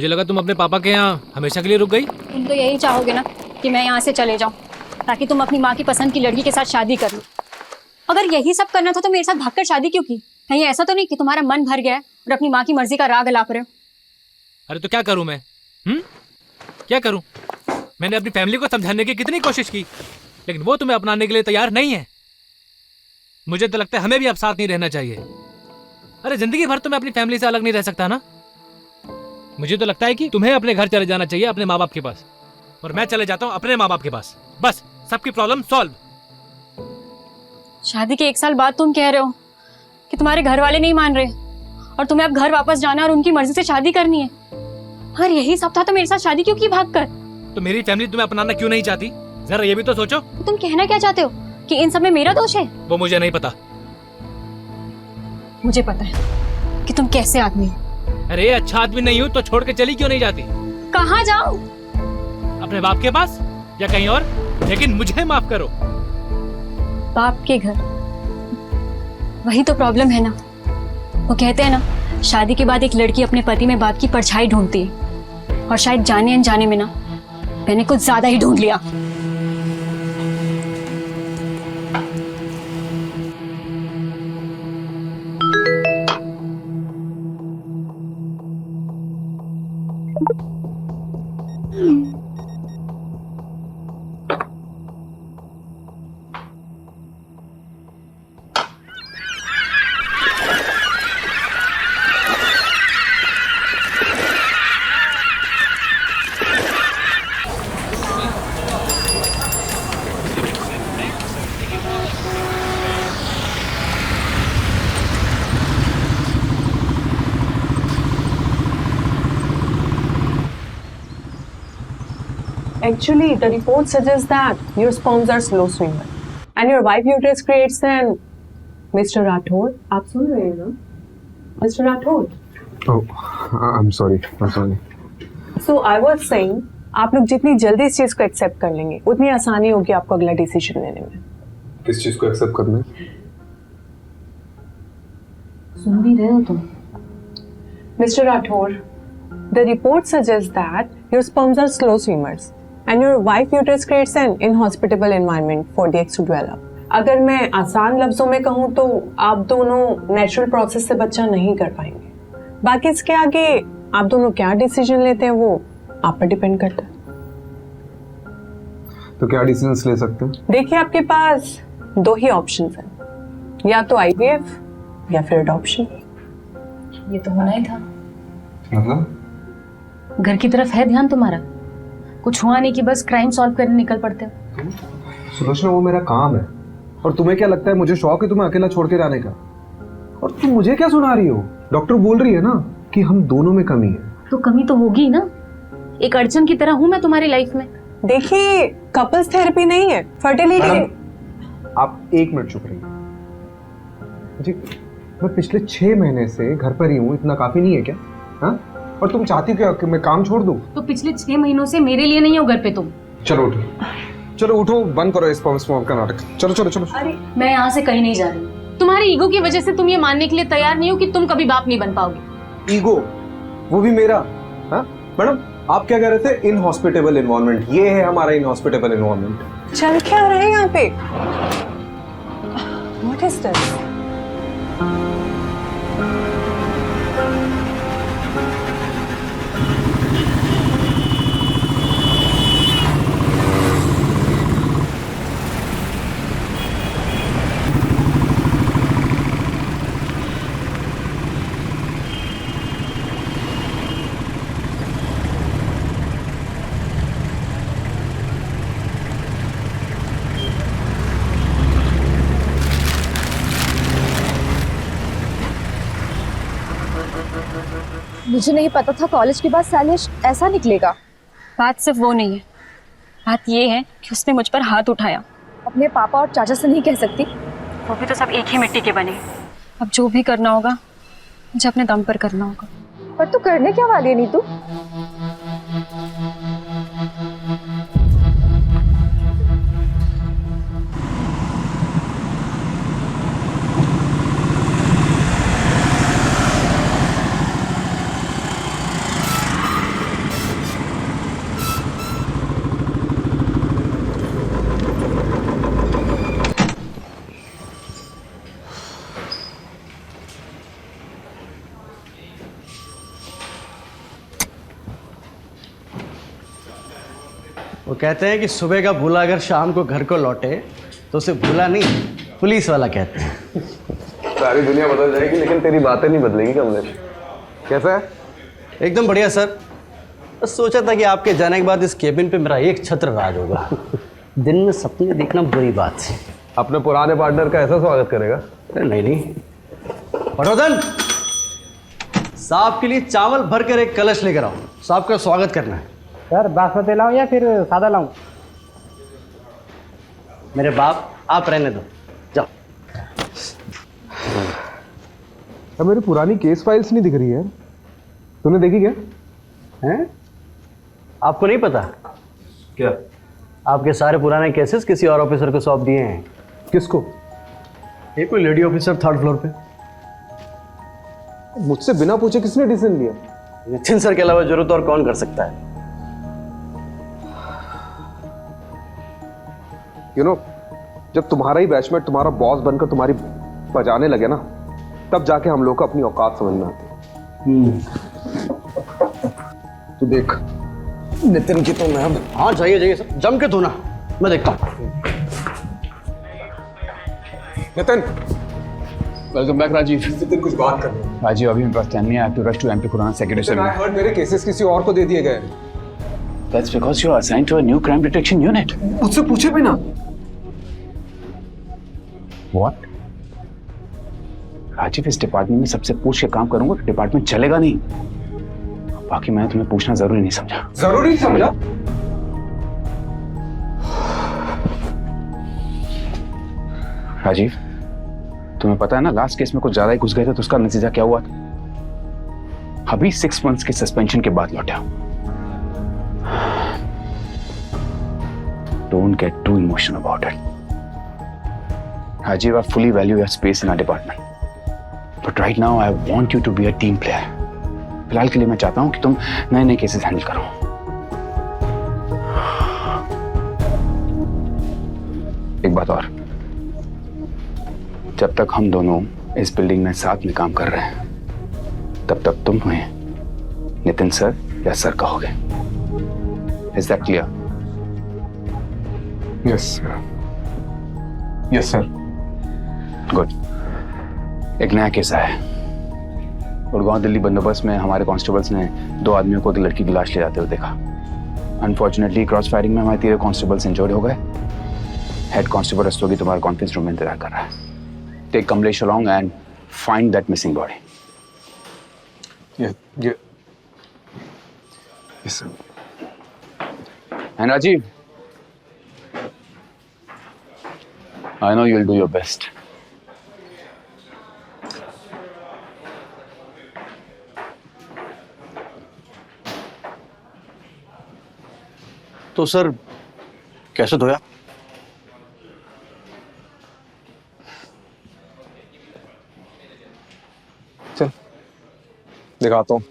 मुझे लगा तुम अपने पापा के यहाँ हमेशा के लिए रुक गई। तुम तो यही चाहोगे ना कि मैं यहाँ से चले जाऊँ ताकि तुम अपनी माँ की पसंद की लड़की के साथ शादी कर लो। अगर यही सब करना था तो मेरे साथ भागकर शादी क्यों की? कहीं ऐसा तो नहीं कि तुम्हारा मन भर गया है और अपनी माँ की मर्जी का राग अलाप रहे हो? अरे तो क्या करूँ मैं? क्या करूँ? मैंने अपनी फैमिली को समझाने की कितनी कोशिश की, लेकिन वो तुम्हें अपनाने के लिए तैयार नहीं है। मुझे तो लगता है हमें भी अब साथ नहीं रहना चाहिए। अरे जिंदगी भर तो मैं अपनी फैमिली से अलग नहीं रह सकता ना। मुझे तो लगता है कि तुम्हें अपने घर चले जाना चाहिए, अपने माँ बाप के पास, और मैं चले जाता हूँ अपने माँ बाप के पास। बस सबकी प्रॉब्लम सॉल्व। शादी के 1 साल बाद तुम कह रहे हो कि तुम्हारे घर वाले नहीं मान रहे और तुम्हें अब घर वापस जाना और उनकी मर्जी से शादी करनी है। अगर यही सब था तो मेरे साथ शादी क्यों की भागकर? तो मेरी फैमिली तुम्हें अपनाना क्यों नहीं चाहती? जरा ये भी तो सोचो। तो तुम कहना क्या चाहते हो कि इन सब में मेरा दोष है? वो मुझे नहीं पता। मुझे पता है कि तुम कैसे आदमी हो। अरे अच्छा आदमी नहीं हूँ तो छोड़ के चली क्यों नहीं जाती? कहाँ जाऊं? अपने बाप के पास या कहीं और, लेकिन मुझे माफ करो। बाप के घर, वही तो प्रॉब्लम है ना। वो कहते हैं ना, शादी के बाद एक लड़की अपने पति में बाप की परछाई ढूंढती है, और शायद जाने अनजाने में ना मैंने कुछ ज्यादा ही ढूंढ लिया। Actually, the report suggests that your sperms are slow swimmer and your wife uterus creates an Mr. Rathod. आप सुन रहे हैं ना? Mr. Rathod. Oh, I'm sorry. So I was saying, आप लोग जितनी जल्दी इस चीज को एक्सेप्ट कर लेंगे उतनी आसानी होगी आपको अगला डिसीजन लेने में। किस चीज को एक्सेप्ट करना? सुन भी रहे हो तुम? Mr. Rathod, the report suggests that your sperms are slow swimmers and your wife uterus creates an inhospitable environment for the eggs to develop. अगर मैं आसान लफ्जों में कहूँ तो आप दोनों नेचुरल प्रोसेस से बच्चा नहीं कर पाएंगे। बाकी इसके आगे आप दोनों क्या डिसीजन लेते हैं वो आप पर डिपेंड करता है। तो क्या डिसीजंस ले सकते हैं? देखिए, आपके पास 2 ही ऑप्शंस हैं, या तो IVF या फिर अडॉप्शन। ये तो होना ही था। मतलब घर की तरफ है ध्यान तुम्हारा? कुछ हुआ नहीं कि बस क्राइम सॉल्व करने निकल पड़ते हो। सुलोचना, वो मेरा काम है, और तुम्हें क्या लगता है मुझे शौक है तुम्हें अकेला छोड़ के जाने का? और तुम मुझे क्या सुना रही हो? डॉक्टर बोल रही है ना कि हम दोनों में कमी है। तो कमी तो होगी ना, एक अड़चन की तरह हूं मैं तुम्हारी लाइफ में। देखिए, कपल्स थेरेपी नहीं है, फर्टिलिटी। आप 1 मिनट चुप रहिए जी। मैं पिछले 6 महीने से घर पर ही हूँ, इतना काफी नहीं है क्या? हाँ, और तुम चाहती क्या कि मैं काम छोड़ दूं? तो पिछले 6 महीनों से मेरे लिए नहीं हो घर पे तुम। चलो उठो, चलो उठो, बंद करो इस स्पॉम का नाटक। चलो चलो चलो। अरे मैं यहाँ से कहीं नहीं जा रही। तुम्हारे ईगो की वजह से तुम ये मानने के लिए तैयार नहीं हो कि तुम कभी बाप नहीं बन पाओगे। ईगो? वो भी मेरा? हाँ मैडम, आप क्या कह रहे थे? इनहॉस्पिटेबल एनवायरनमेंट, ये है हमारा इनहॉस्पिटेबल एनवायरनमेंट। चल क्या रहे हैं यहाँ पे? What is this? मुझे नहीं पता था कॉलेज के बाद शैलेश ऐसा निकलेगा। बात सिर्फ वो नहीं है, बात ये है कि उसने मुझ पर हाथ उठाया। अपने पापा और चाचा से नहीं कह सकती? वो भी तो सब एक ही मिट्टी के बने। अब जो भी करना होगा मुझे अपने दम पर करना होगा। पर तू करने क्या वाली है नीतू? वो कहते हैं कि सुबह का भूला अगर शाम को घर को लौटे तो उसे भूला नहीं पुलिस वाला कहते हैं। सारी दुनिया बदल जाएगी लेकिन तेरी बातें नहीं बदलेगी कमलेश। कैसा है? एकदम बढ़िया सर। बस सोचा था कि आपके जाने के बाद इस केबिन पे मेरा एक छत्र राज होगा। दिन में सपने देखना बुरी बात है। अपने पुराने पार्टनर का ऐसा स्वागत करेगा? अरे नहीं। पटवर्धन, साहब के लिए चावल भर कर एक कलश लेकर आओ, साहब का स्वागत करना है। सर बासमती लाऊं या फिर सादा लाऊं? मेरे बाप, आप रहने दो, जाओ। अब मेरी पुरानी केस फाइल्स नहीं दिख रही है, तूने देखी क्या? हैं? आपको नहीं पता क्या? आपके सारे पुराने केसेस किसी और ऑफिसर को सौंप दिए हैं। किसको? ये कोई लेडी ऑफिसर 3rd फ्लोर पे। मुझसे बिना पूछे किसने डिसीजन लिया? नितिन सर के अलावा जरूरत और कौन कर सकता है? जब तुम्हारा ही बैचमेट तुम्हारा बॉस बनकर तुम्हारी बजाने लगे ना, तब जाके हम लोग को अपनी औकात समझ में आती है। तू देख नितिन की तो मैं अब। हाँ जाइए जाइए सर, जम के धोना, मैं देखता हूँ। Nitin, welcome back Rajiv. नितिन कुछ बात कर। राजीव अभी मेरे पास टाइम नहीं है। I have to rush to MP Khurana secretary से। I heard मेरे केसेस किसी और को दे दिए गए। That's because you are assigned to a new crime detection unit. मुझसे पूछे भी ना। व्हाट? राजीव, इस डिपार्टमेंट में सबसे पूछ के काम करूंगा तो डिपार्टमेंट चलेगा नहीं। बाकी मैंने तुम्हें पूछना जरूरी नहीं समझा। जरूरी समझा? राजीव, तुम्हें पता है ना, लास्ट केस में कुछ ज्यादा ही घुस गए थे तो उसका नतीजा क्या हुआ था? अभी 6 months के सस्पेंशन के बाद लौटा। Don't get too emotional about it. Rajiv, I fully value your space in our department. But right now, I want you to be a team player. फिलहाल के लिए मैं चाहता हूं कि तुम नए-नए केसेस हैंडल करो। एक बात और, जब तक हम दोनों इस बिल्डिंग में साथ में काम कर रहे हैं, तब तक तुम हमें नितिन सर या सर कहोगे। Is that clear? Yes, sir. Yes, sir. Good. एक नया केस आया है। गुड़गांव दिल्ली बंदोबस्त में हमारे कांस्टेबल्स ने 2 आदमियों को लड़की की लाश ले जाते हुए देखा। अनफॉर्चुनेटली क्रॉस फायरिंग में हमारे 3 कांस्टेबल्स इंजर्ड हो गए। हेड कांस्टेबल रस्तोगी तुम्हारा कॉन्फ्रेंस रूम में इंतजार कर रहा है। Take Kamlesh along and find that missing body. Yeah. Yes, sir. And Rajiv, I know you'll do your best. तो सर कैसे धोया? चल दिखाता हूँ।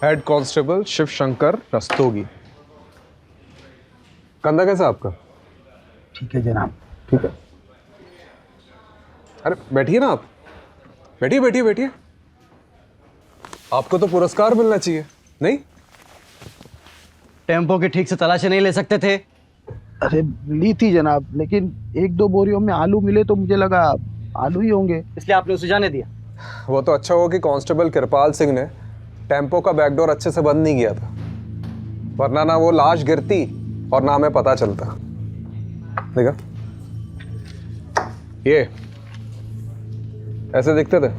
Head constable Shiv Shankar Rastogi. कंधा कैसा आपका? ठीक है जनाब। ठीक है। अरे बैठिए ना आप। बैठिए बैठिए बैठिए। आपको तो पुरस्कार मिलना चाहिए, नहीं? टेम्पो की ठीक से तलाशी नहीं ले सकते थे? अरे ली थी जनाब, लेकिन 1-2 बोरियों में आलू मिले तो मुझे लगा आलू ही होंगे, इसलिए आपने उसे जाने दिया। वो तो अच्छा हुआ कि कांस्टेबल कृपाल सिंह ने टेम्पो का बैकडोर अच्छे से बंद नहीं किया था, वरना ना वो लाश गिरती और ना हमें पता चलता। देखा, ये ऐसे दिखते थे।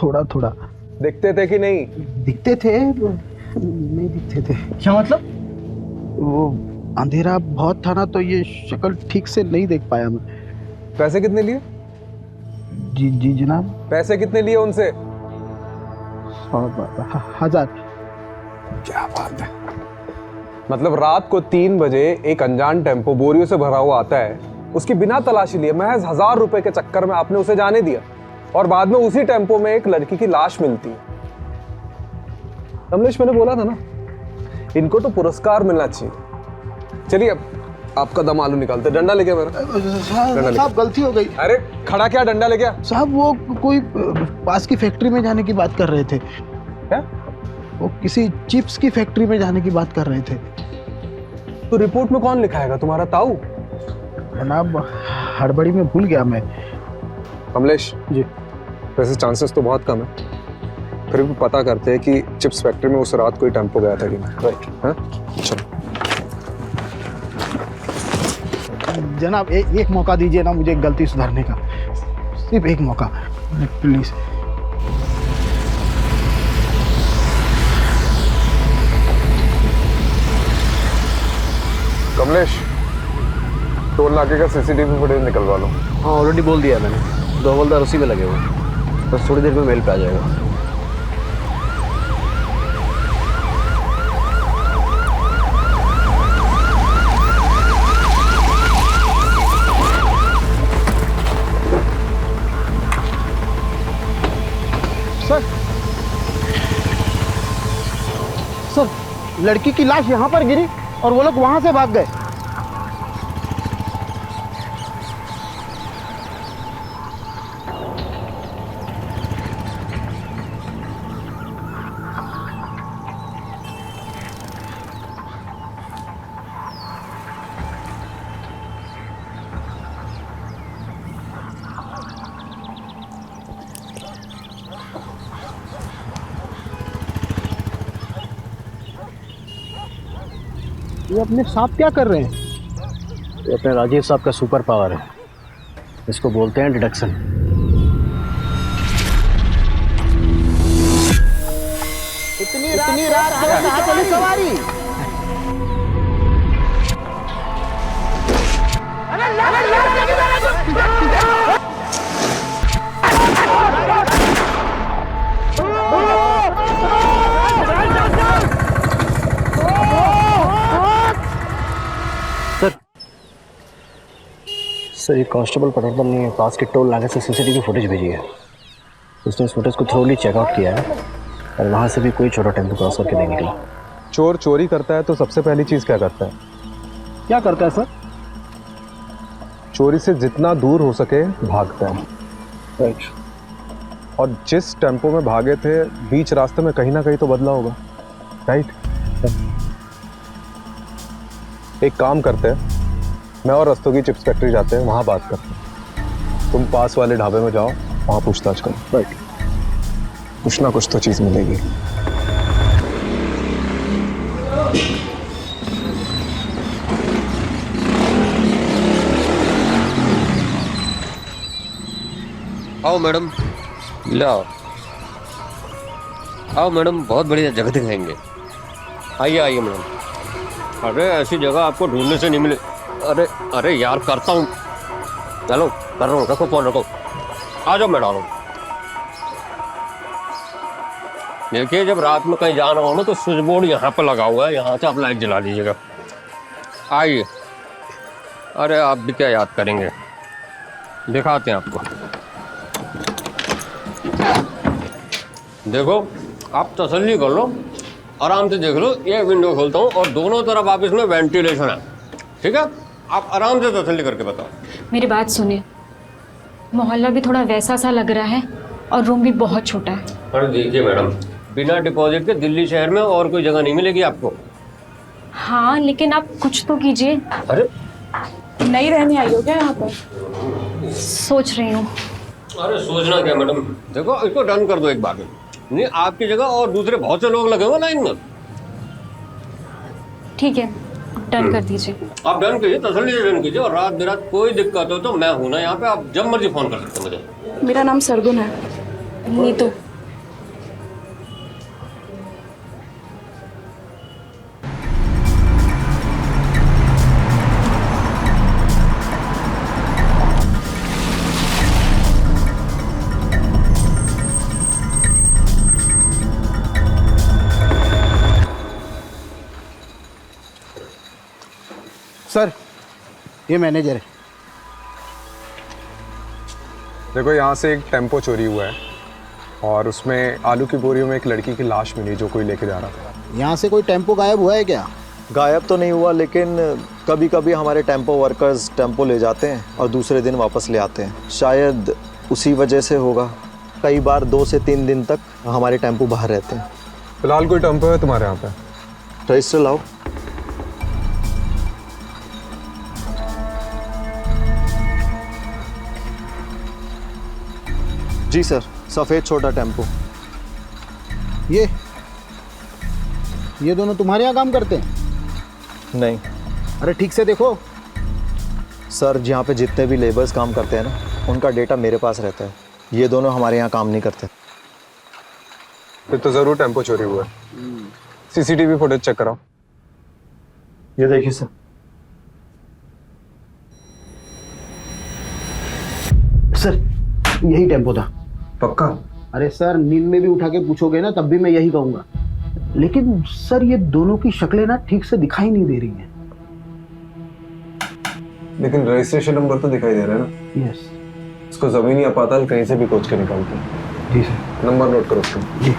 थोड़ा थोड़ा दिखते थे कि नहीं? दिखते थे, नहीं दिखते थे। क्या मतलब? वो अंधेरा बहुत था ना, तो ये शक्ल ठीक से नहीं देख पाया मैं। पैसे कितने लिए? जी जी जनाब। पैसे कितने लिए उनसे? 1000। क्या बात है। मतलब रात को 3 बजे एक अनजान टेम्पो बोरियों से भरा हुआ आता है, उसकी बिना तलाशी लिए महज 1000 रुपए के चक्कर में आपने उसे जाने दिया, और बाद में उसी टेम्पो में एक लड़की की लाश मिलती है। कमलेश, मैंने बोला था ना, इनको तो पुरस्कार मिलना चाहिए। चलिए अब आपका दम आलू निकालते, डंडा लेके मेरा। साहब गलती हो गई। अरे खड़ा क्या, डंडा लेके आ। साहब वो कोई पास की फैक्ट्री में जाने की बात कर रहे थे। क्या? वो किसी चिप्स की फैक्ट्री में जाने की बात कर रहे थे। तो रिपोर्ट में कौन लिखाएगा, तुम्हारा ताऊ? जनाब हड़बड़ी में भूल गया मैं। कमलेश जी। वैसे चांसेस तो बहुत कम है, फिर भी पता करते हैं कि चिप्स फैक्ट्री में उस रात कोई टेम्पो गया था कि नहीं। राइट, हाँ चलो। जनाब एक मौका दीजिए ना मुझे गलती सुधारने का, सिर्फ एक मौका प्लीज। कमलेश, टोल नाके का सीसीटीवी फुटेज निकलवा लो। हाँ ऑलरेडी बोल दिया मैंने, 2 हवलदार उसी में लगे हुए, बस थोड़ी देर में मेल पे आ जाएगा। सर लड़की की लाश यहाँ पर गिरी और वो लोग वहां से भाग गए। ये अपने साथ क्या कर रहे हैं? ये अपने राजीव साहब का सुपर पावर है, इसको बोलते हैं डिडक्शन। इतनी रात को कहाँ चली सवारी? सर ये कांस्टेबल पटवर्धन ने पास के टोल नाके से सीसीटीवी फुटेज भेजी है। उसने इस फुटेज को थ्रोली चेकआउट किया है और वहाँ से भी कोई छोटा टेम्पो क्रॉस करके नहीं निकला। चोर चोरी करता है तो सबसे पहली चीज क्या करता है? क्या करता है सर? चोरी से जितना दूर हो सके भागता है। राइट। और जिस टेम्पो में भागे थे बीच रास्ते में कहीं ना कहीं तो बदला होगा। राइट। एक काम करते हैं, मैं और रस्तोगी चिप्स फैक्ट्री जाते हैं, वहां बात करते हैं। तुम पास वाले ढाबे में जाओ, वहां पूछताछ करो। राइट। कुछ ना कुछ तो चीज मिलेगी। आओ मैडम, लाओ। आओ मैडम, बहुत बढ़िया जगह दिखाएंगे। आइए आइए मैडम। अरे ऐसी जगह आपको ढूंढने से नहीं मिले। अरे अरे यार करता हूँ, चलो कर रहा हूँ, रखो फोन रखो। आ जाओ मैडम। देखिए जब रात में कहीं जाना हो ना तो स्विच बोर्ड यहाँ पर लगा हुआ है, यहाँ से आप लाइट जला लीजिएगा। आइए। अरे आप भी क्या याद करेंगे, दिखाते हैं आपको। देखो आप तसल्ली कर लो, आराम से देख लो। ये विंडो खोलता हूँ और दोनों तरफ आप इसमें वेंटिलेशन है, ठीक है? आप आराम से तसल्ली करके बताओ। मेरी बात सुनिए, मोहल्ला भी थोड़ा वैसा सा लग रहा है और रूम भी बहुत छोटा है। अरे देखिए मैडम, बिना डिपॉजिट के दिल्ली शहर में और कोई जगह नहीं मिलेगी आपको। हाँ लेकिन आप कुछ तो कीजिए। अरे नहीं रहने आई हो क्या यहाँ पर? सोच रही हूँ। अरे सोचना क्या मैडम, देखो इसको डन कर दो एक बार में। नहीं आपकी जगह और दूसरे बहुत से लोग लगे हुए लाइन में। ठीक है डन कर दीजिए। आप डन कीजिए, तसल्ली से डन कीजिए। और रात बिरात कोई दिक्कत हो तो मैं हूं ना यहाँ पे, आप जब मर्जी फोन कर सकते हैं मुझे। मेरा नाम सरगुन है। नीतू। सर ये मैनेजर है। देखो यहाँ से एक टेम्पो चोरी हुआ है और उसमें आलू की बोरियों में एक लड़की की लाश मिली जो कोई लेके जा रहा था। यहाँ से कोई टेम्पो गायब हुआ है क्या? गायब तो नहीं हुआ, लेकिन कभी कभी हमारे टेम्पो वर्कर्स टेम्पो ले जाते हैं और दूसरे दिन वापस ले आते हैं। शायद उसी वजह से होगा। कई बार 2 से 3 दिन तक हमारे टेम्पो बाहर रहते हैं। फिलहाल कोई टेम्पो है तुम्हारे यहाँ पे? रजिस्टर लाओ। जी सर, सफ़ेद छोटा टेम्पो। ये दोनों तुम्हारे यहाँ काम करते हैं? नहीं अरे ठीक से देखो। सर, यहाँ पे जितने भी लेबर्स काम करते हैं ना, उनका डेटा मेरे पास रहता है। ये दोनों हमारे यहाँ काम नहीं करते। फिर तो जरूर टेम्पो चोरी हुआ है। सीसीटीवी फुटेज चेक कराओ। ये देखिए सर। सर, यही टेम्पो था। पक्का? अरे सर, नींद में भी उठा के पूछोगे ना तब भी मैं यही कहूँगा। लेकिन सर, ये दोनों की शक्लें ना ठीक से दिखाई नहीं दे रही हैं। लेकिन रजिस्ट्रेशन नंबर तो दिखाई दे रहा है ना? यस। इसको जमीनी आपातल कहीं से भी खोज के निकालते हैं। जी सर। नंबर नोट करो उसका। जी।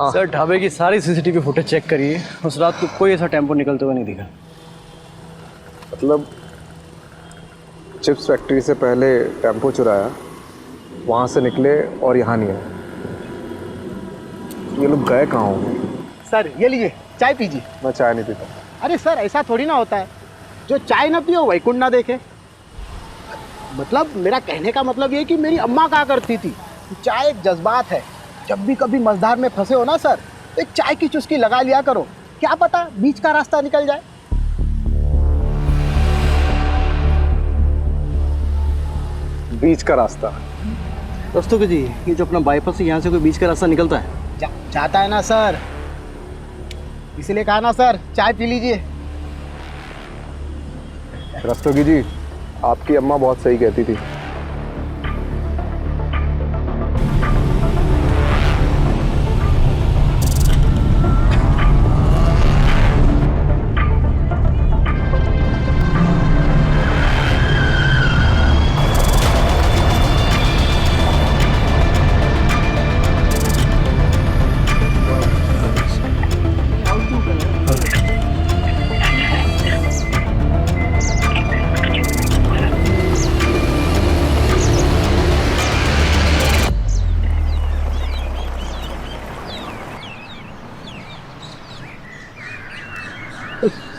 सर, ढाबे की सारी सीसीटीवी फुटेज चेक करिए। उस रात को कोई ऐसा टेम्पो निकलते हुए नहीं दिखा। मतलब चिप्स फैक्ट्री से पहले टेम्पो चुराया, वहाँ से निकले और यहाँ नहीं आए। ये लोग गए कहाँ होंगे? सर, ये लीजिए, चाय पीजिए। मैं चाय नहीं पीता। अरे सर, ऐसा थोड़ी ना होता है। जो चाय ना पियो वैकुंठ ना देखे। मतलब मेरा कहने का मतलब ये कि मेरी अम्मा कहा करती थी, चाय एक जज्बात है। जब भी कभी मझधार में फंसे हो ना सर, एक चाय की चुस्की लगा लिया करो। क्या पता बीच का रास्ता निकल जाए। बीच का रास्ता? दोस्तों जी, ये जो अपना बाईपास से यहाँ से कोई बीच का रास्ता निकलता है? जाता है ना सर, इसलिए कहा ना सर, चाय पी लीजिए। रस्तोगी जी, आपकी अम्मा बहुत सही कहती थी।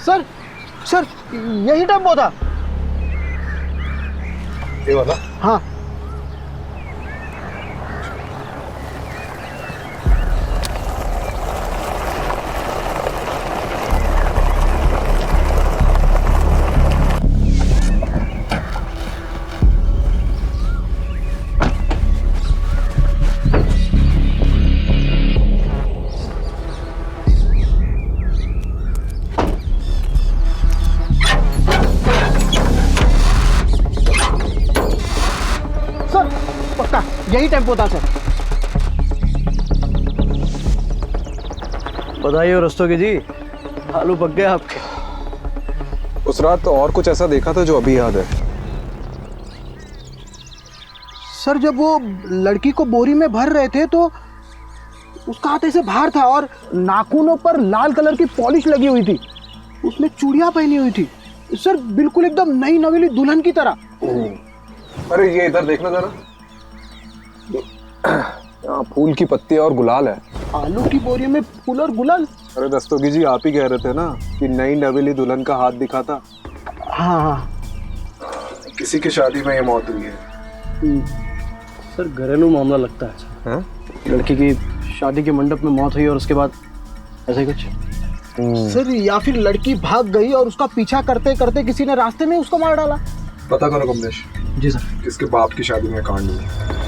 सर, सर, यही टेम्पो था। ये वाला? हाँ। यही टेम्पो था सर। बधाई हो रस्तोगी जी, आलू पक गए आपके। उस रात तो और कुछ ऐसा देखा था जो अभी याद है? सर, जब वो लड़की को बोरी में भर रहे थे तो उसका हाथ ऐसे बाहर था और नाखूनों पर लाल कलर की पॉलिश लगी हुई थी। उसने चूड़ियां पहनी हुई थी सर, बिल्कुल एकदम नई नवेली दुल्हन की तरह। अरे ये इधर देखना जरा, यहाँ फूल की पत्ती और गुलाल है। आलू की बोरी में फूल और गुलाल? अरे दस्तोगी जी, आप ही कह रहे थे ना कि नई नवेली दुल्हन का हाथ दिखा था। हाँ। किसी की शादी में ये मौत हुई है। सर, घरेलू मामला लगता है। लड़की की शादी के मंडप में मौत हुई और उसके बाद ऐसे कुछ। सर, या फिर लड़की भाग गई और उसका पीछा करते करते किसी ने रास्ते में उसको मार डाला। पता करो कमलेश। जी सर। किसके बाप की शादी में कांड हुआ।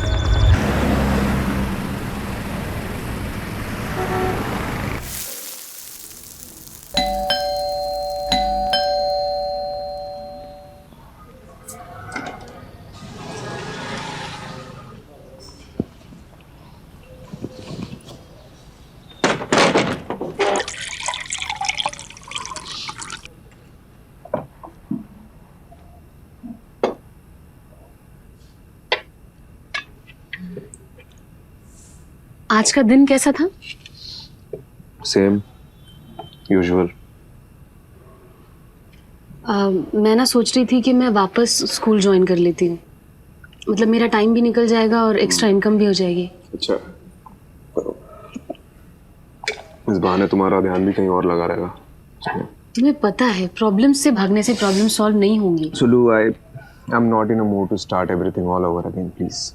आज का दिन कैसा था? Same usual. मैं ना सोच रही थी कि मैं वापस स्कूल ज्वाइन कर लेती हूँ। मतलब मेरा टाइम भी निकल जाएगा और एक्स्ट्रा इनकम भी हो जाएगी। अच्छा, इस बहाने तुम्हारा ध्यान भी कहीं और लगा रहेगा। तुम्हें पता है प्रॉब्लम से भागने से प्रॉब्लम सॉल्व नहीं होंगी। Sulu, I am not in a mood to start everything all over again, please.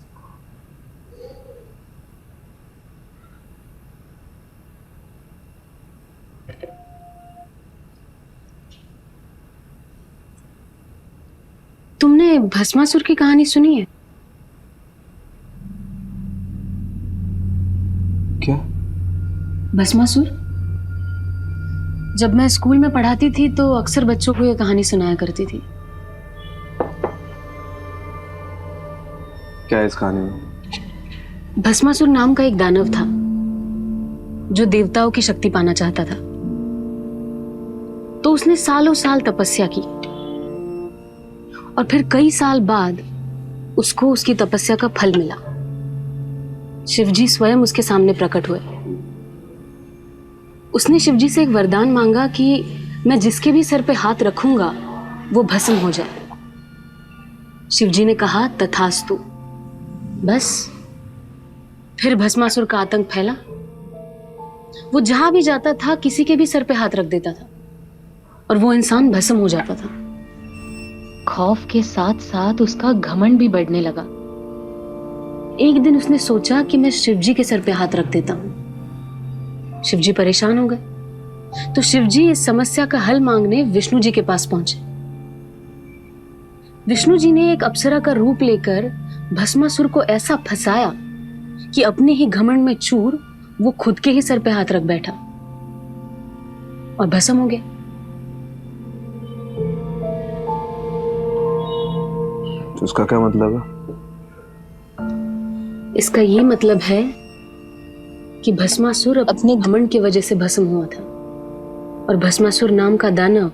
तुमने भस्मासुर की कहानी सुनी है? क्या? भस्मासुर? जब मैं स्कूल में पढ़ाती थी तो अक्सर बच्चों को ये कहानी सुनाया करती थी। क्या है इस कहानी में? भस्मासुर नाम का एक दानव था जो देवताओं की शक्ति पाना चाहता था। तो उसने सालों साल तपस्या की और फिर कई साल बाद उसको उसकी तपस्या का फल मिला। शिवजी स्वयं उसके सामने प्रकट हुए। उसने शिवजी से एक वरदान मांगा कि मैं जिसके भी सर पे हाथ रखूंगा वो भस्म हो जाए। शिवजी ने कहा तथास्तु। बस फिर भस्मासुर का आतंक फैला। वो जहां भी जाता था किसी के भी सर पे हाथ रख देता था और वो इंसान भस्म हो जाता था। खौफ के साथ साथ उसका घमंड भी बढ़ने लगा। एक दिन उसने सोचा कि मैं शिवजी के सर पे हाथ रख देता हूं। शिवजी परेशान हो गए तो शिवजी इस समस्या का हल मांगने विष्णु जी के पास पहुंचे। विष्णु जी ने एक अप्सरा का रूप लेकर भस्मासुर को ऐसा फंसाया कि अपने ही घमंड में चूर वो खुद के ही सर पे हाथ रख बैठा और भस्म हो गया। तो उसका क्या मतलब है? इसका ये मतलब है कि भस्मासुर अपने घमंड की वजह से भस्म हुआ था और भस्मासुर नाम का दानव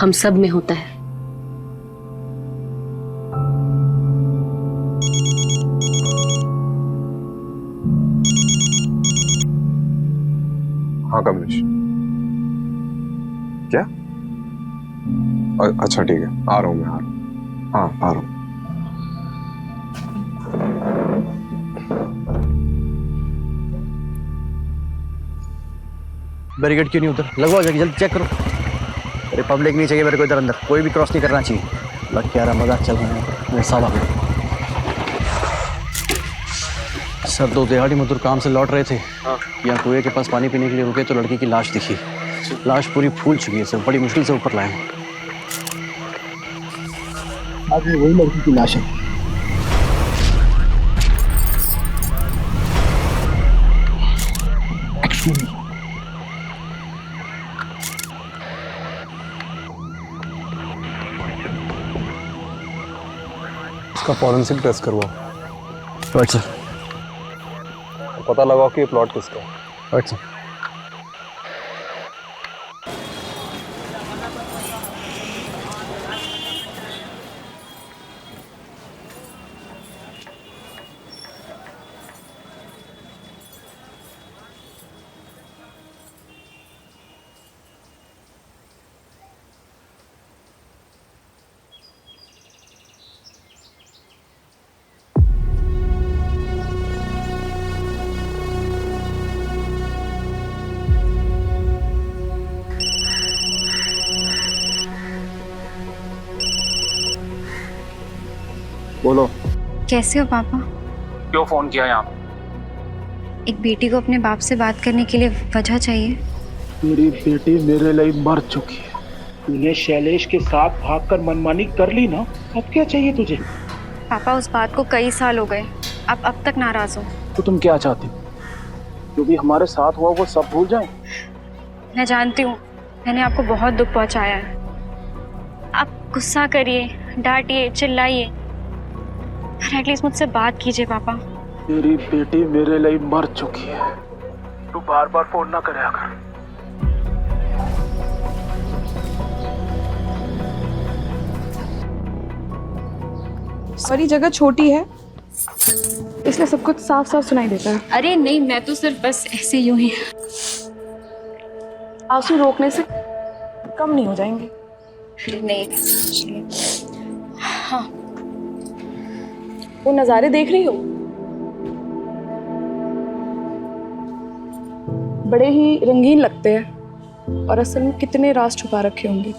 हम सब में होता है। हाँ कमलेश, क्या? अच्छा ठीक है, आ रहा हूँ मैं, आ रहा हूँ। हाँ आ रहा हूँ। बैरिकेड क्यों नहीं उधर लगवाओ, जाके जल्दी चेक करो। अरे पब्लिक नहीं चाहिए मेरे को इधर अंदर, कोई भी क्रॉस नहीं करना चाहिए। लग क्या रहा मजाक चल रहा है मेरे साथ। आप सर दो दिहाड़ी मजदूर काम से लौट रहे थे, यहाँ कुएं के पास पानी पीने के लिए रुके तो लड़की की लाश दिखी। लाश पूरी फूल चुकी है सर, बड़ी मुश्किल से ऊपर लाए। आज वही लड़की की लाश है। इसका फॉरेंसिक टेस्ट करवाओ। Right sir. पता लगाओ कि ये प्लॉट किसका है। Right sir. बोलो। कैसे हो पापा? क्यों फोन किया यहाँ? एक बेटी को अपने बाप से बात करने के लिए वजह चाहिए। मेरी बेटी मेरे लिए मर चुकी है। तूने शैलेश के साथ भागकर मनमानी कर ली ना, अब क्या चाहिए तुझे? पापा उस बात को कई साल हो गए, आप अब तक नाराज हो। तो तुम क्या चाहती हो? जो भी हमारे साथ हुआ वो सब भूल जाए? मैं जानती हूँ मैंने आपको बहुत दुख पहुँचाया है। आप गुस्सा करिए, डांटिए, चिल्लाइए, पर एटलीस्ट मुझसे बात कीजिए पापा। मेरी बेटी मेरे लिए मर चुकी है, तू बार बार फोन ना करे अगर। सॉरी, जगह छोटी है, इसलिए सब कुछ साफ साफ सुनाई देता है। अरे नहीं, मैं तो सिर्फ बस ऐसे यूं ही। आंसू रोकने से कम नहीं हो जाएंगे। नहीं, हाँ। वो नज़ारे देख रही हो, बड़े ही रंगीन लगते हैं और असल में कितने राज छुपा रखे होंगे।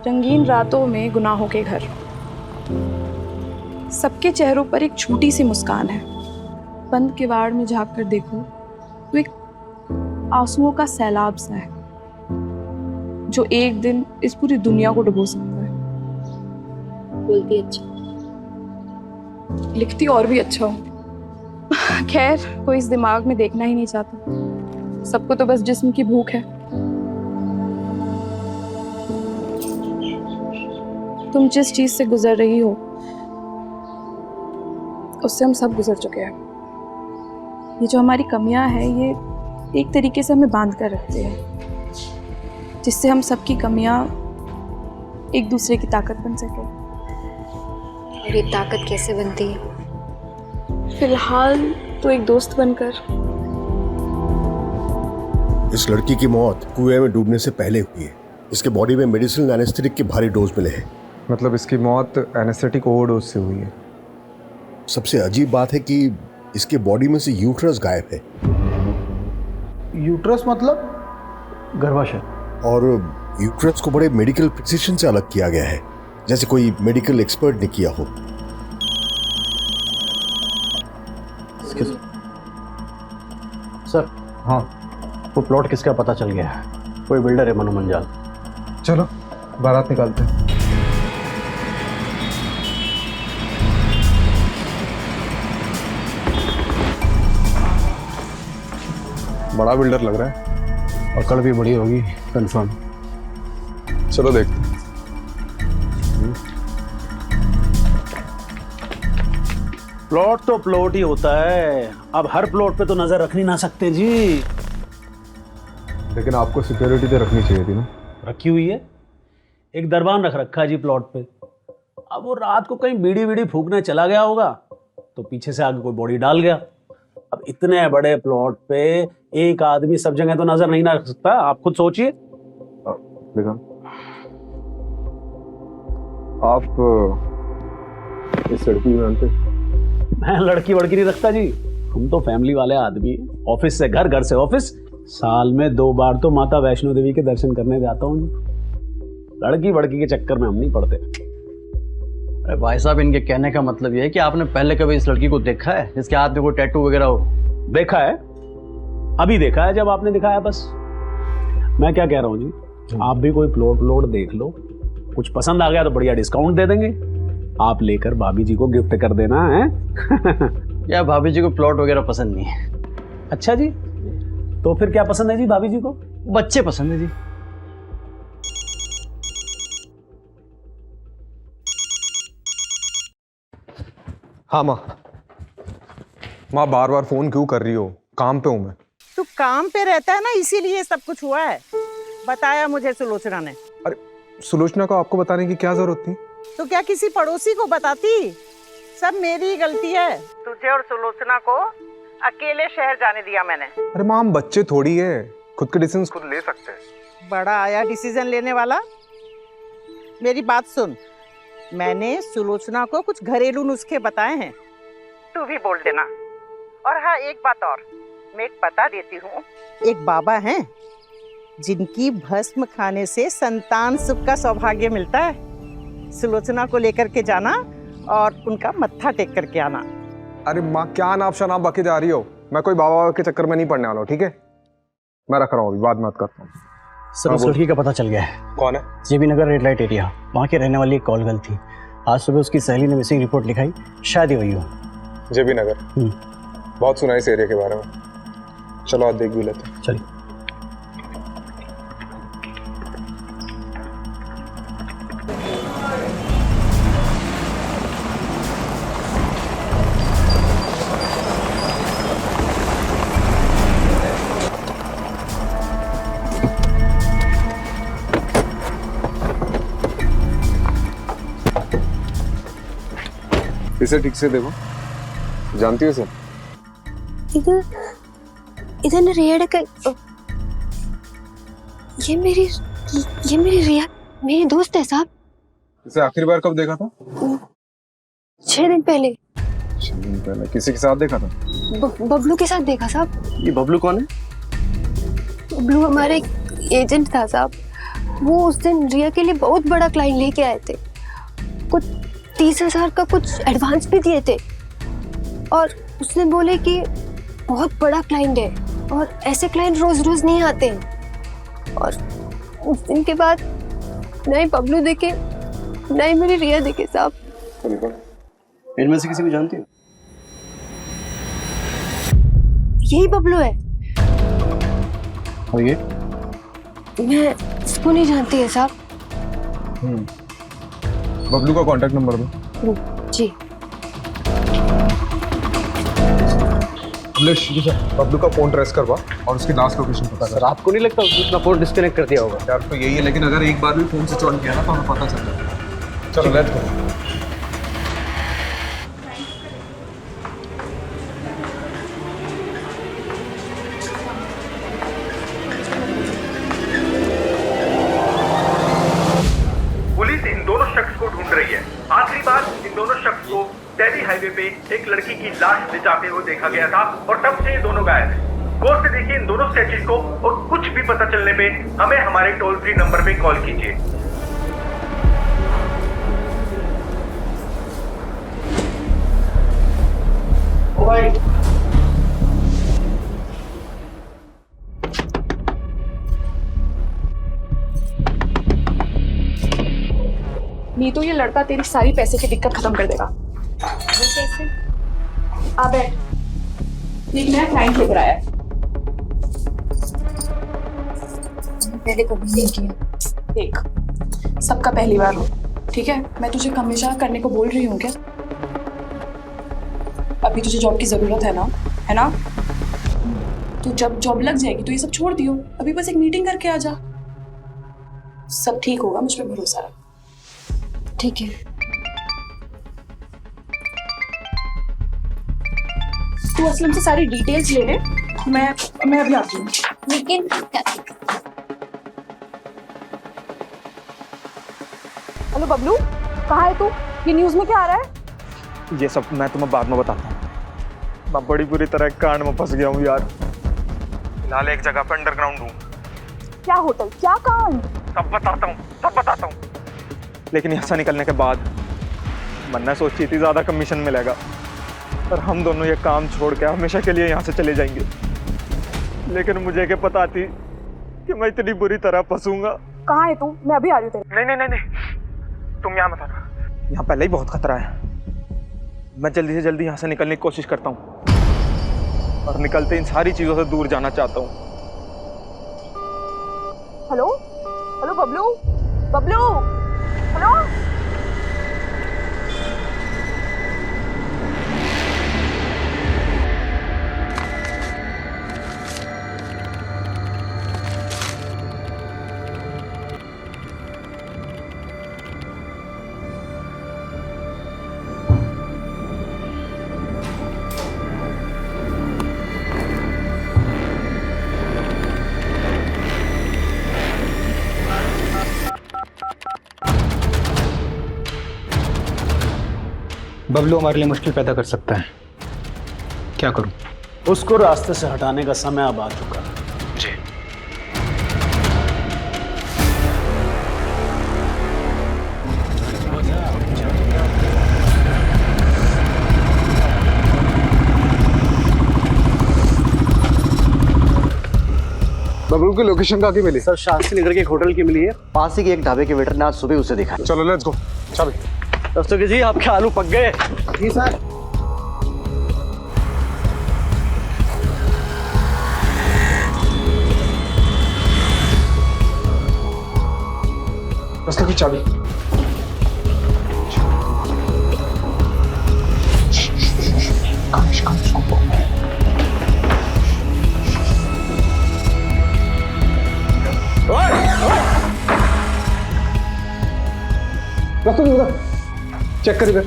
रंगीन रातों में गुनाहों के घर, सबके चेहरों पर एक छोटी सी मुस्कान है। बंद किवाड़ में झांक कर देखो तो एक आंसुओं का सैलाब सा है जो एक दिन इस पूरी दुनिया को डुबो सकता है। बोलती अच्छा, लिखती और भी अच्छा हो। खैर, कोई इस दिमाग में देखना ही नहीं चाहता। सबको तो बस जिस्म की भूख है। तुम जिस चीज से गुजर रही हो उससे हम सब गुजर चुके हैं। ये जो हमारी कमियां हैं, ये एक तरीके से हमें बांध कर रखते हैं, जिससे हम सबकी कमियां एक दूसरे की ताकत बन सके। और ये ताकत कैसे बनती है? फिलहाल तो एक दोस्त बनकर। इस लड़की की मौत कुएं में डूबने से पहले हुई है। इसके बॉडी में मेडिसिनल एनेस्थेटिक के भारी डोज मिले हैं। मतलब इसकी मौत एनेस्थेटिक ओवरडोज से हुई है। सबसे अजीब बात है कि इसके बॉडी में से यूट्रस गायब है। यूट्रस मतलब? गर्भाशय। और यूट्रस को बड़े मेडिकल प्रिसिशन से अलग किया गया है, जैसे कोई मेडिकल एक्सपर्ट ने किया हो। सर, हाँ, वो प्लॉट किसका पता चल गया है। कोई बिल्डर है, मनु मंजाल। चलो बारात निकालते हैं। बड़ा बिल्डर लग रहा है। अकड़ भी बड़ी होगी, कंफर्म। चलो देखते हैं। प्लॉट तो प्लॉट ही होता है। अब हर प्लॉट पे तो नजर रख नहीं ना सकते जी। लेकिन आपको सिक्योरिटी तो रखनी चाहिए थी ना। रखी हुई है, एक दरबान रख रखा है जी प्लॉट पे। अब वो रात को कहीं बीड़ी बीड़ी फूकने चला गया होगा तो पीछे से आगे कोई बॉडी डाल गया। अब इतने बड़े प्लॉट पे एक आदमी सब जगह तो नजर नहीं ना रख सकता। आप खुद सोचिए। आप इस लड़की को जानते? मैं लड़की वड़की नहीं रखता जी। हम तो फैमिली वाले आदमी हैं। ऑफिस से घर, घर से ऑफिस। साल में 2 बार तो माता वैष्णो देवी के दर्शन करने जाता हूँ जी। लड़की वड़की के चक्कर में हम नहीं पड़ते। अरे भाई साहब, इनके कहने का मतलब ये है कि आपने पहले कभी इस लड़की को देखा है जिसके हाथ में कोई टैटू वगैरह हो? देखा है, अभी देखा है जब आपने दिखाया। बस मैं क्या कह रहा हूँ जी, आप भी कोई प्लॉट देख लो, कुछ पसंद आ गया तो बढ़िया डिस्काउंट दे देंगे। आप लेकर भाभी जी को गिफ्ट कर देना है। या भाभी जी को प्लॉट वगैरह पसंद नहीं है। अच्छा जी, तो फिर क्या पसंद है जी भाभी जी को? बच्चे पसंद है जी। हाँ माँ। माँ बार बार फोन क्यों कर रही हो? काम पे हूँ मैं। तू काम पे रहता है ना, इसीलिए सब कुछ हुआ है। बताया मुझे सुलोचना ने। अरे सुलोचना को आपको बताने की क्या जरूरत थी? तो क्या किसी पड़ोसी को बताती? सब मेरी गलती है। तुझे और सुलोचना को अकेले शहर जाने दिया मैंने। अरे माँ, हम बच्चे थोड़ी है, खुद के डिसीजन खुद ले सकते हैं। बड़ा आया डिसीजन लेने वाला। मेरी बात सुन, मैंने सुलोचना को कुछ घरेलू नुस्खे बताए हैं, तू भी बोल देना। और हाँ, एक बात और मैं बता देती हूँ। एक बाबा हैं जिनकी भस्म खाने से संतान सुख का सौभाग्य मिलता है। सुलोचना को लेकर के जाना और उनका मत्था टेक करके आना। अरे माँ, क्या नाप शनाप बके जा रही हो? मैं कोई बाबा के चक्कर में नहीं पड़ने वाला हूँ, ठीक है? मैं रख रहा हूँ, अभी बाद में बात करता हूँ। सर, उस लड़की का पता चल गया है। कौन है? जेबी नगर रेड लाइट एरिया, वहाँ के रहने वाली एक कॉल गर्ल थी। आज सुबह उसकी सहेली ने मिसिंग रिपोर्ट लिखाई, शायद ही वही हो। जेबी नगर? बहुत सुना इस एरिया के बारे में। चलो आज देख भी लेते हैं। चलिए। इसे ठीक से देखो, जानती हो इसे? इधर ना रिया का ये मेरी रिया मेरी दोस्त है साहब। इसे आखिरी बार कब देखा था? 6 दिन पहले। 6 दिन पहले किसी के साथ देखा था? बबलू के साथ देखा साहब। ये बबलू कौन है? बबलू हमारे एजेंट था साहब। वो उस दिन रिया के लिए बहुत बड़ा क्लाइंट लेके आए थे। कुछ 30,000 का कुछ एडवांस भी दिए थे और उसने बोले कि बहुत बड़ा क्लाइंट है और ऐसे क्लाइंट रोज रोज नहीं आते हैं। और उस दिन के बाद नहीं बबलू देखे नहीं मेरी रिया देखे साहब। इनमें से किसी को जानती हो? यही बबलू है। और ये? मैं इसको नहीं जानती है साहब। बबलू का कांटेक्ट नंबर दो। जी जी सर, बबलू का फोन ट्रेस करवा और उसकी लास्ट लोकेशन पता कर। सर आपको नहीं लगता उसने अपना फोन डिस्कनेक्ट कर दिया होगा? यार तो यही है, लेकिन अगर एक बार भी फोन स्विच ऑन किया ना तो हमें पता चल जाएगा। चलो लेट्स गो। पुलिस इन दोनों शख्स को ढूंढ रही है। आखिरी बार इन दोनों शख्स को दिल्ली हाईवे पे एक लड़की की लाश ले जाते हुए देखा गया था और तब से ये दोनों गायब हैं। गौर से देखिए इन दोनों स्केचेस को और कुछ भी पता चलने पे हमें हमारे टोल फ्री नंबर पे कॉल कीजिए। नहीं तो ये लड़का तेरी सारी पैसे की दिक्कत खत्म कर देगा। कैसे? आ बैठ, एक नया क्लाइंट लेकर आया है। पहले कभी नहीं किया। देख, सबका पहली बार हो, ठीक है? मैं तुझे हमेशा करने को बोल रही हूँ क्या? अभी तुझे जॉब की जरूरत है ना? तो जब जॉब लग जाएगी तो ये सब छोड़ दियो। अभी बस एक मीटिंग करके आ जा, सब ठीक होगा, मुझ पे भरोसा रख। ठीक है। तू असलम से सारी डिटेल्स ले ले, मैं अभी आती हूँ। लेकिन हेलो बबलू, कहाँ है तू? ये न्यूज़ में क्या आ रहा है? ये सब मैं तुम्हें बाद में बताता हूँ। मैं बड़ी बुरी तरह कांड में फंस गया हूँ यार। फिलहाल एक जगह पे अंडरग्राउंड हूँ। क्या होटल, क्या कांड? सब बताता हूँ। लेकिन यहाँ से निकलने के बाद मन्ना सोची थी ज़्यादा कमीशन मिलेगा, पर हम दोनों ये काम छोड़ के हमेशा के लिए यहाँ से चले जाएंगे। लेकिन मुझे क्या पता थी कि मैं इतनी बुरी तरह फंसूंगा। कहाँ है तू? मैं अभी आ रही हूँ तेरे। नहीं, तुम यहाँ मत आना। यहाँ पहले ही बहुत खतरा है। मैं जल्दी से जल्दी यहाँ से निकलने की कोशिश करता हूँ और निकलते इन सारी चीज़ों से दूर जाना चाहता हूँ। Hello Bablu, hello. बबलू हमारे लिए मुश्किल पैदा कर सकता है, क्या करूं? उसको रास्ते से हटाने का समय अब आ चुका है। जी। बबलू की लोकेशन कहाँ की मिली? सर शास्त्री नगर के एक होटल की मिली है, पास ही के एक ढाबे के वेटर ने आज सुबह उसे देखा। चलो लेट्स गो। चलो दस्तों जी, आपके आलू पक गए। जी सर। रास्ते की चाबी। रास्ते की चेक कर इधर।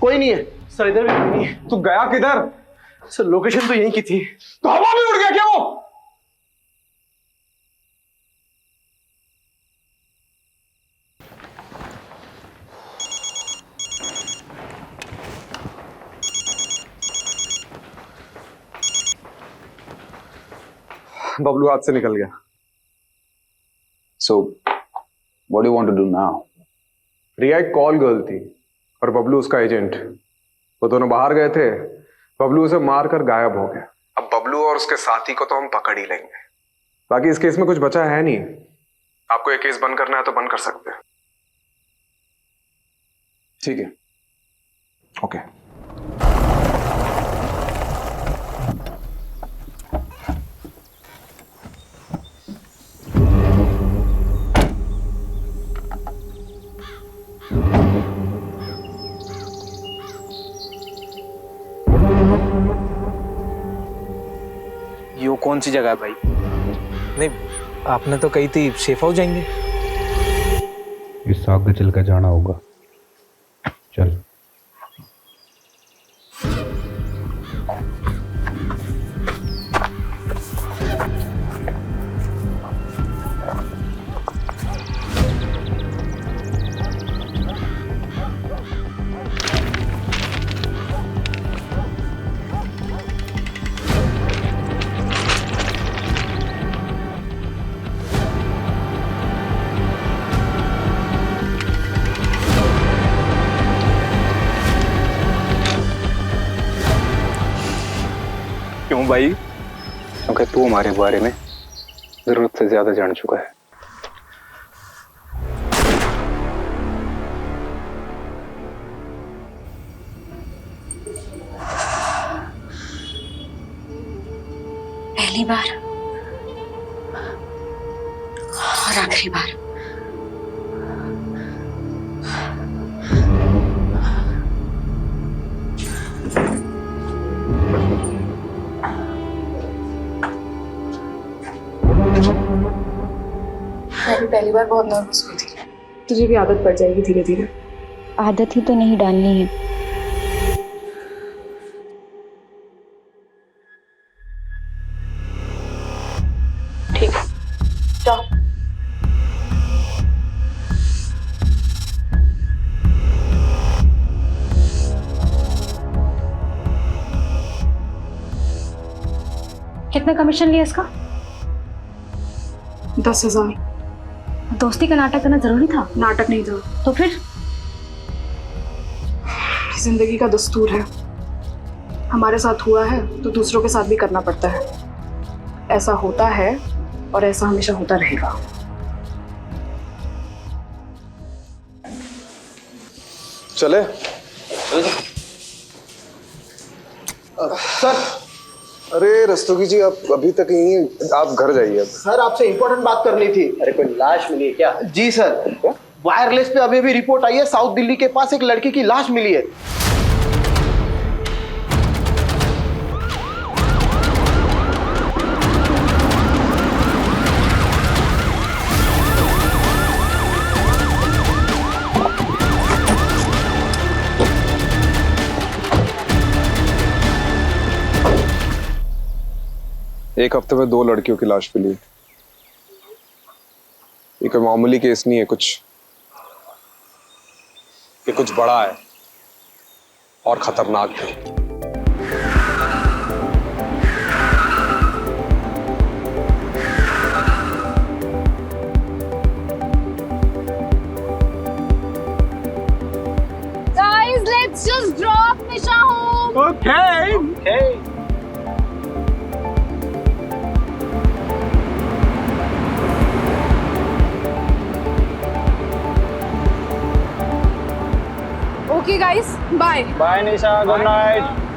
कोई नहीं है सर, इधर भी कोई नहीं है। तू गया किधर? सर लोकेशन तो यहीं की थी। तो हवा में उड़ गया क्या वो? बबलू हाथ से निकल गया। So, what do you want to do now? रिया एक कॉल गर्ल थी और बबलू उसका एजेंट। वो दोनों बाहर गए थे, बबलू उसे मारकर गायब हो गया। अब बबलू और उसके साथी को तो हम पकड़ ही लेंगे। बाकी इस केस में कुछ बचा है नहीं। आपको ये केस बंद करना है तो बंद कर सकते हैं। ठीक है। ओके। यो कौन सी जगह है भाई? नहीं, आपने तो कही थी सेफ हाउस जाएंगे। इस आगे चल कर जाना होगा। चल। क्यों भाई? क्योंकि तू हमारे बारे में जरूरत से ज्यादा जान चुका है। पहली बार और आखिरी बार। मैं भी पहली बार बहुत नर्वस हुई थी। तुझे भी आदत पड़ जाएगी धीरे धीरे। आदत ही तो नहीं डालनी है। ठीक है, जाओ। कितना कमीशन लिया इसका? 10,000। दोस्ती का नाटक करना जरूरी था? नाटक नहीं था। तो फिर? जिंदगी का दस्तूर है, हमारे साथ हुआ है तो दूसरों के साथ भी करना पड़ता है। ऐसा होता है और ऐसा हमेशा होता रहेगा। चले? सर, अरे रस्तोगी जी, आप अभी तक यहीं हैं, आप घर जाइए। सर आपसे इंपॉर्टेंट बात करनी थी। अरे कोई लाश मिली है क्या? जी सर, वायरलेस पे अभी रिपोर्ट आई है, साउथ दिल्ली के पास एक लड़की की लाश मिली है। एक हफ्ते में 2 लड़कियों की लाश मिली। ये कोई मामूली केस नहीं है, ये कुछ बड़ा है और खतरनाक भी। Guys, let's just drop Nisha home. Okay. Okay guys, bye. Bye Nisha, good night.